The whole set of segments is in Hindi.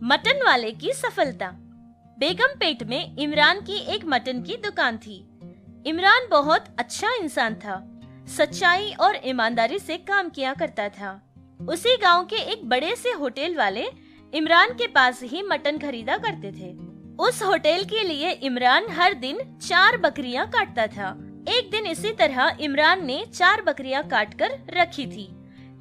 मटन वाले की सफलता। बेगमपेट में इमरान की एक मटन की दुकान थी। इमरान बहुत अच्छा इंसान था, सच्चाई और ईमानदारी से काम किया करता था। उसी गांव के एक बड़े से होटल वाले इमरान के पास ही मटन खरीदा करते थे। उस होटल के लिए इमरान हर दिन 4 बकरियां काटता था। एक दिन इसी तरह इमरान ने 4 बकरियां काट कर रखी थी,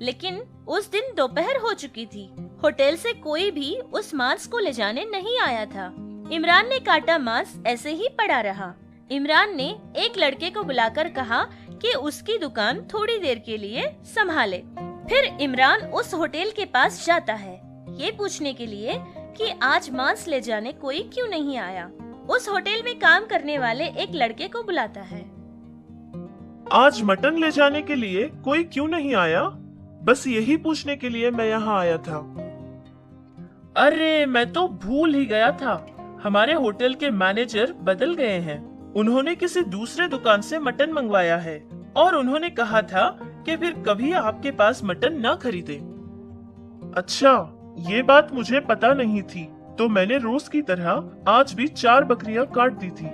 लेकिन उस दिन दोपहर हो चुकी थी। होटल से कोई भी उस मांस को ले जाने नहीं आया था। इमरान ने काटा मांस ऐसे ही पड़ा रहा। इमरान ने एक लड़के को बुलाकर कहा कि उसकी दुकान थोड़ी देर के लिए संभाले। फिर इमरान उस होटल के पास जाता है, ये पूछने के लिए कि आज मांस ले जाने कोई क्यों नहीं आया। उस होटल में काम करने वाले एक लड़के को बुलाता है। आज मटन ले जाने के लिए कोई क्यों नहीं आया? बस यही पूछने के लिए मैं यहाँ आया था। अरे मैं तो भूल ही गया था, हमारे होटल के मैनेजर बदल गए हैं। उन्होंने किसी दूसरे दुकान से मटन मंगवाया है और उन्होंने कहा था कि फिर कभी आपके पास मटन न खरीदे। अच्छा, ये बात मुझे पता नहीं थी। तो मैंने रोज की तरह आज भी 4 बकरियां काट दी थी।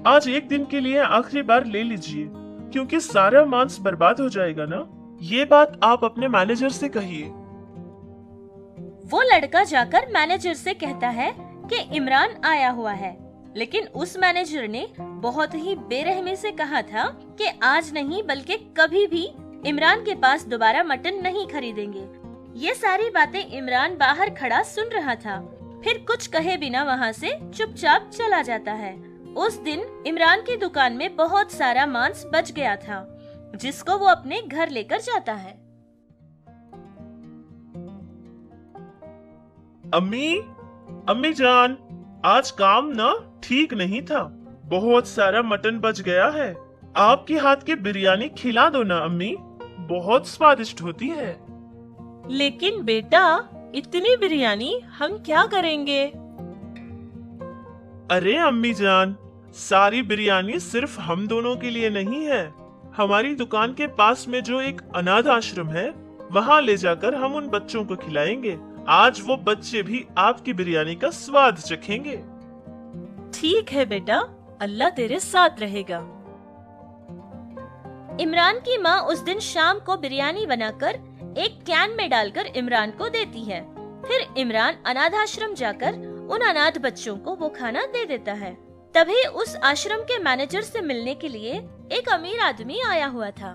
आज एक दिन के लिए आखिरी बार ले लीजिए, क्योंकि सारा मांस बर्बाद हो जाएगा ना। ये बात आप अपने मैनेजर से कहिए। वो लड़का जाकर मैनेजर से कहता है कि इमरान आया हुआ है, लेकिन उस मैनेजर ने बहुत ही बेरहमी से कहा था कि आज नहीं बल्कि कभी भी इमरान के पास दोबारा मटन नहीं खरीदेंगे। ये सारी बातें इमरान बाहर खड़ा सुन रहा था। फिर कुछ कहे बिना वहाँ से चुपचाप चला जाता है। उस दिन इमरान की दुकान में बहुत सारा मांस बच गया था, जिसको वो अपने घर लेकर जाता है। अम्मी जान, आज काम ना ठीक नहीं था। बहुत सारा मटन बच गया है। आपके हाथ की बिरयानी खिला दो ना अम्मी, बहुत स्वादिष्ट होती है। लेकिन बेटा, इतनी बिरयानी हम क्या करेंगे? अरे अम्मी जान, सारी बिरयानी सिर्फ हम दोनों के लिए नहीं है। हमारी दुकान के पास में जो एक अनाथ आश्रम है, वहाँ ले जाकर हम उन बच्चों को खिलाएंगे। आज वो बच्चे भी आपकी बिरयानी का स्वाद चखेंगे। ठीक है बेटा, अल्लाह तेरे साथ रहेगा। इमरान की माँ उस दिन शाम को बिरयानी बनाकर एक कैन में डालकर इमरान को देती है। फिर इमरान अनाथ आश्रम जाकर उन अनाथ बच्चों को वो खाना दे देता है। तभी उस आश्रम के मैनेजर से मिलने के लिए एक अमीर आदमी आया हुआ था।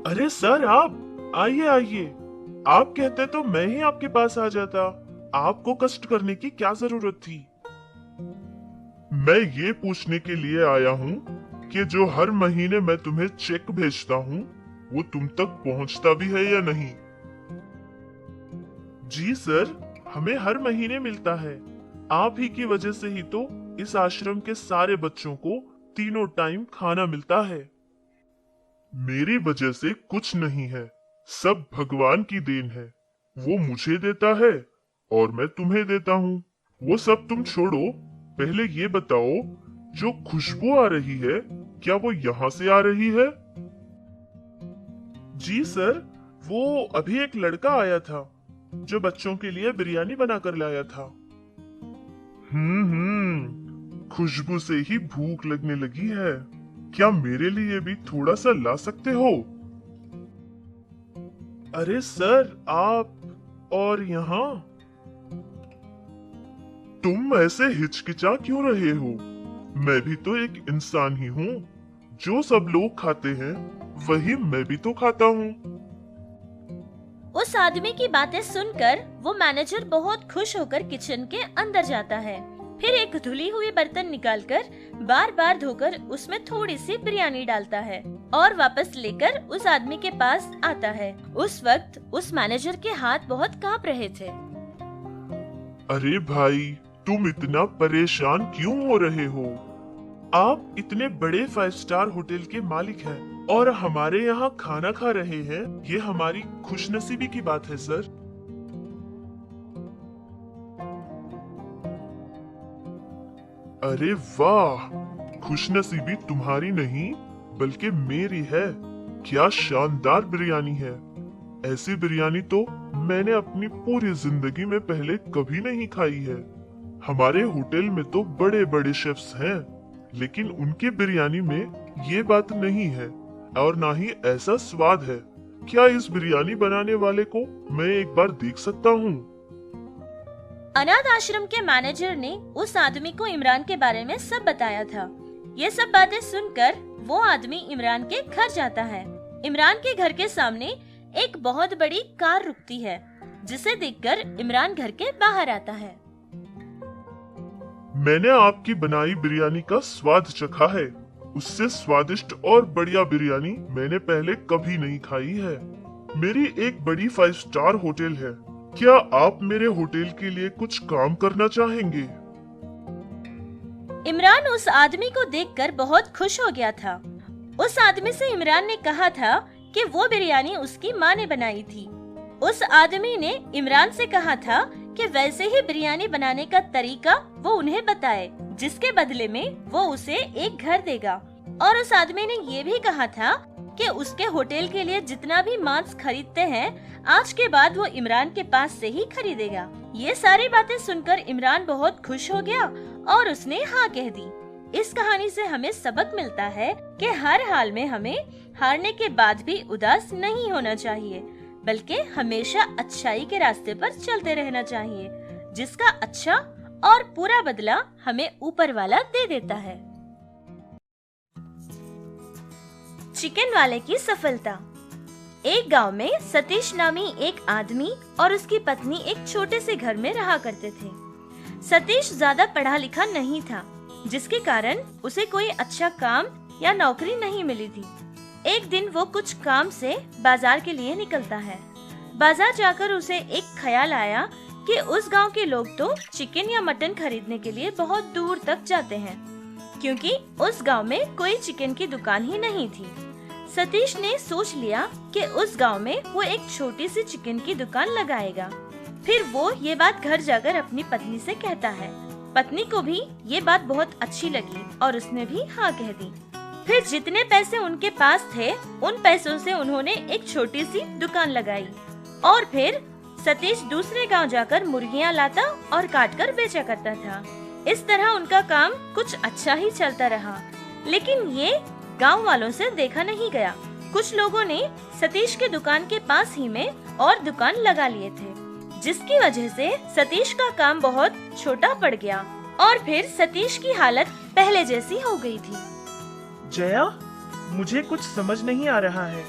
अरे सर, आप आइए। आप कहते तो मैं ही आपके पास आ जाता। आपको कष्ट करने की क्या जरूरत थी? मैं ये पूछने के लिए आया हूँ कि जो हर महीने मैं तुम्हें चेक भेजता हूँ, वो तुम तक पहुँचता भी है या नहीं? जी सर, हमें हर महीने मिलता है। आप ही की वजह से ही तो इस आश्रम के सारे बच्चों को तीनों टाइम खाना मिलता है। मेरी वजह से कुछ नहीं है, सब भगवान की देन है। वो मुझे देता है और मैं तुम्हें देता हूँ। वो सब तुम छोड़ो, पहले ये बताओ, जो खुशबू आ रही है, क्या वो यहाँ से आ रही है? जी सर, वो अभी एक लड़का आया था जो बच्चों के लिए बिरयानी बनाकर लाया था। खुशबू से ही भूख लगने लगी है। क्या मेरे लिए भी थोड़ा सा ला सकते हो? अरे सर, आप और यहाँ? तुम ऐसे हिचकिचा क्यों रहे हो? मैं भी तो एक इंसान ही हूँ। जो सब लोग खाते हैं, वही मैं भी तो खाता हूँ। उस आदमी की बातें सुनकर वो मैनेजर बहुत खुश होकर किचन के अंदर जाता है। फिर एक धुली हुई बर्तन निकालकर बार बार धोकर उसमें थोड़ी सी बिरयानी डालता है और वापस लेकर उस आदमी के पास आता है। उस वक्त उस मैनेजर के हाथ बहुत कांप रहे थे। अरे भाई, तुम इतना परेशान क्यों हो रहे हो? आप इतने बड़े 5 स्टार होटल के मालिक हैं और हमारे यहाँ खाना खा रहे हैं। ये हमारी खुशनसीबी की बात है सर। अरे वाह, खुशनसीबी तुम्हारी नहीं बल्कि मेरी है। क्या शानदार बिरयानी है। ऐसी बिरयानी तो मैंने अपनी पूरी जिंदगी में पहले कभी नहीं खाई है। हमारे होटल में तो बड़े बड़े शेफ्स हैं, लेकिन उनकी बिरयानी में ये बात नहीं है और ना ही ऐसा स्वाद है। क्या इस बिरयानी बनाने वाले को मैं एक बार देख सकता हूँ? अनाथ आश्रम के मैनेजर ने उस आदमी को इमरान के बारे में सब बताया था। ये सब बातें सुनकर वो आदमी इमरान के घर जाता है। इमरान के घर के सामने एक बहुत बड़ी कार रुकती है, जिसे देखकर इमरान घर के बाहर आता है। मैंने आपकी बनाई बिरयानी का स्वाद चखा है। उससे स्वादिष्ट और बढ़िया बिरयानी मैंने पहले कभी नहीं खाई है। मेरी एक बड़ी 5 स्टार होटल है। क्या आप मेरे होटल के लिए कुछ काम करना चाहेंगे? इमरान उस आदमी को देखकर बहुत खुश हो गया था। उस आदमी से इमरान ने कहा था कि वो बिरयानी उसकी माँ ने बनाई थी। उस आदमी ने इमरान से कहा था कि वैसे ही बिरयानी बनाने का तरीका वो उन्हें बताए, जिसके बदले में वो उसे एक घर देगा। और उस आदमी ने ये भी कहा था कि उसके होटल के लिए जितना भी मांस खरीदते हैं, आज के बाद वो इमरान के पास से ही खरीदेगा। ये सारी बातें सुनकर इमरान बहुत खुश हो गया और उसने हाँ कह दी। इस कहानी से हमें सबक मिलता है कि हर हाल में हमें हारने के बाद भी उदास नहीं होना चाहिए, बल्कि हमेशा अच्छाई के रास्ते पर चलते रहना चाहिए, जिसका अच्छा और पूरा बदला हमें ऊपर वाला दे देता है। चिकन वाले की सफलता। एक गांव में सतीश नामी एक आदमी और उसकी पत्नी एक छोटे से घर में रहा करते थे। सतीश ज्यादा पढ़ा लिखा नहीं था, जिसके कारण उसे कोई अच्छा काम या नौकरी नहीं मिली थी। एक दिन वो कुछ काम से बाजार के लिए निकलता है। बाजार जाकर उसे एक ख्याल आया कि उस गांव के लोग तो चिकन या मटन खरीदने के लिए बहुत दूर तक जाते हैं, क्योंकि उस गांव में कोई चिकन की दुकान ही नहीं थी। सतीश ने सोच लिया कि उस गांव में वो एक छोटी सी चिकन की दुकान लगाएगा। फिर वो ये बात घर जाकर अपनी पत्नी से कहता है। पत्नी को भी ये बात बहुत अच्छी लगी और उसने भी हाँ कह दी। फिर जितने पैसे उनके पास थे, उन पैसों से उन्होंने एक छोटी सी दुकान लगाई और फिर सतीश दूसरे गांव जाकर मुर्गियां लाता और काटकर बेचा करता था। इस तरह उनका काम कुछ अच्छा ही चलता रहा, लेकिन ये गांव वालों से देखा नहीं गया। कुछ लोगों ने सतीश के दुकान के पास ही में और दुकान लगा लिए थे, जिसकी वजह से सतीश का काम बहुत छोटा पड़ गया और फिर सतीश की हालत पहले जैसी हो गई थी। जया, मुझे कुछ समझ नहीं आ रहा है।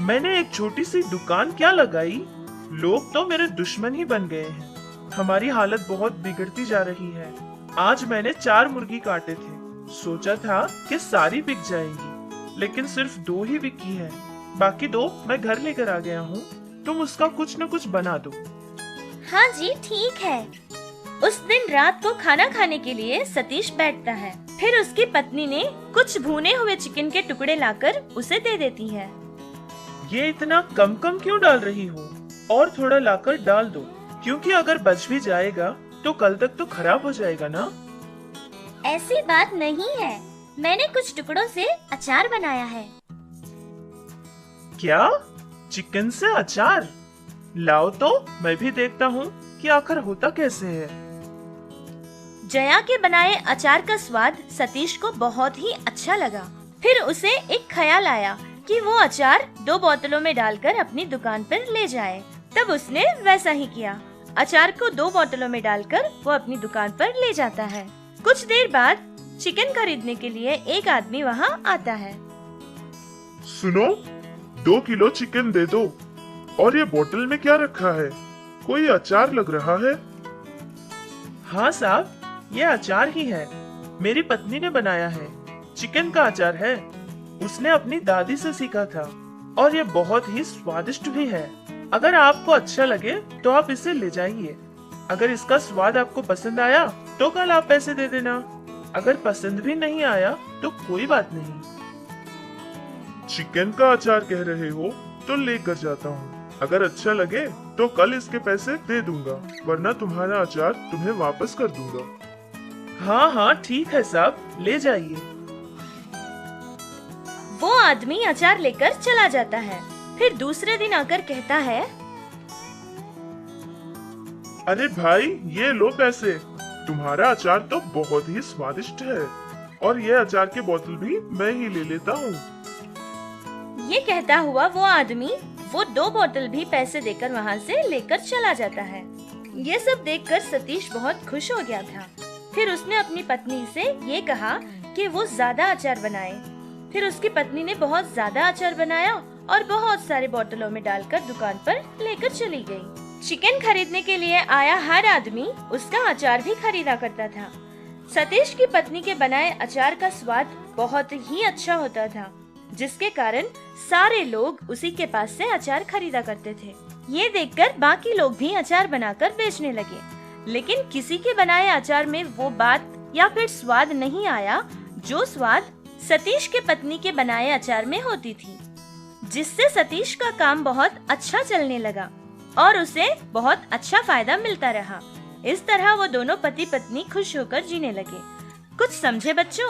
मैंने एक छोटी सी दुकान क्या लगाई? लोग तो मेरे दुश्मन ही बन गए हैं। हमारी हालत बहुत बिगड़ती जा रही है। आज मैंने 4 मुर्गी काटे थे। सोचा था कि सारी बिक जाएंगी, लेकिन सिर्फ 2 ही बिकी है। बाकी 2 मैं घर लेकर आ गया हूँ। तुम उसका कुछ न कुछ बना दो। हाँ जी, ठीक है। उस दिन रात को खाना खाने के लिए सतीश बैठता है। फिर उसकी पत्नी ने कुछ भुने हुए चिकन के टुकड़े लाकर उसे दे देती है। ये इतना कम कम क्यों डाल रही हो? और थोड़ा लाकर डाल दो, क्योंकि अगर बच भी जाएगा तो कल तक तो खराब हो जाएगा ना। ऐसी बात नहीं है, मैंने कुछ टुकड़ों से अचार बनाया है। क्या? चिकन से अचार? लाओ तो मैं भी देखता हूँ कि आखिर होता कैसे है। जया के बनाए अचार का स्वाद सतीश को बहुत ही अच्छा लगा। फिर उसे एक ख्याल आया कि वो अचार 2 बोतलों में डालकर अपनी दुकान पर ले जाए। तब उसने वैसा ही किया। अचार को 2 बोतलों में डालकर वो अपनी दुकान पर ले जाता है। कुछ देर बाद चिकन खरीदने के लिए एक आदमी वहाँ आता है। सुनो, 2 किलो चिकन दे दो। और ये बोतल में क्या रखा है? कोई अचार लग रहा है। हाँ साहब, ये अचार ही है। मेरी पत्नी ने बनाया है। चिकन का अचार है। उसने अपनी दादी से सीखा था और ये बहुत ही स्वादिष्ट भी है। अगर आपको अच्छा लगे तो आप इसे ले जाइए। अगर इसका स्वाद आपको पसंद आया तो कल आप पैसे दे देना। अगर पसंद भी नहीं आया तो कोई बात नहीं। चिकन का अचार कह रहे हो तो लेकर जाता हूँ। अगर अच्छा लगे तो कल इसके पैसे दे दूंगा, वरना तुम्हारा अचार तुम्हें वापस कर दूंगा। हाँ हाँ ठीक है साहब, ले जाइए। वो आदमी अचार लेकर चला जाता है। फिर दूसरे दिन आकर कहता है, अरे भाई, ये लो पैसे। तुम्हारा अचार तो बहुत ही स्वादिष्ट है, और ये अचार की बोतल भी मैं ही ले लेता हूँ। ये कहता हुआ वो आदमी वो 2 बोतल भी पैसे देकर वहाँ से लेकर चला जाता है। ये सब देखकर सतीश बहुत खुश हो गया था। फिर उसने अपनी पत्नी से ये कहा कि वो ज्यादा अचार बनाए। फिर उसकी पत्नी ने बहुत ज्यादा अचार बनाया और बहुत सारे बोतलों में डालकर दुकान पर लेकर चली गई। चिकन खरीदने के लिए आया हर आदमी उसका अचार भी खरीदा करता था। सतीश की पत्नी के बनाए अचार का स्वाद बहुत ही अच्छा होता था, जिसके कारण सारे लोग उसी के पास से अचार खरीदा करते थे। ये देखकर बाकी लोग भी अचार बनाकर बेचने लगे, लेकिन किसी के बनाए अचार में वो बात या फिर स्वाद नहीं आया जो स्वाद सतीश के पत्नी के बनाए अचार में होती थी, जिससे सतीश का काम बहुत अच्छा चलने लगा और उसे बहुत अच्छा फायदा मिलता रहा। इस तरह वो दोनों पति पत्नी खुश होकर जीने लगे। कुछ समझे बच्चों?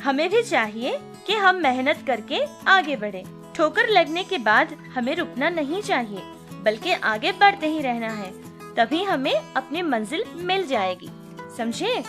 हमें भी चाहिए कि हम मेहनत करके आगे बढ़े। ठोकर लगने के बाद हमें रुकना नहीं चाहिए, बल्कि आगे बढ़ते ही रहना है, तभी हमें अपनी मंजिल मिल जाएगी। समझे?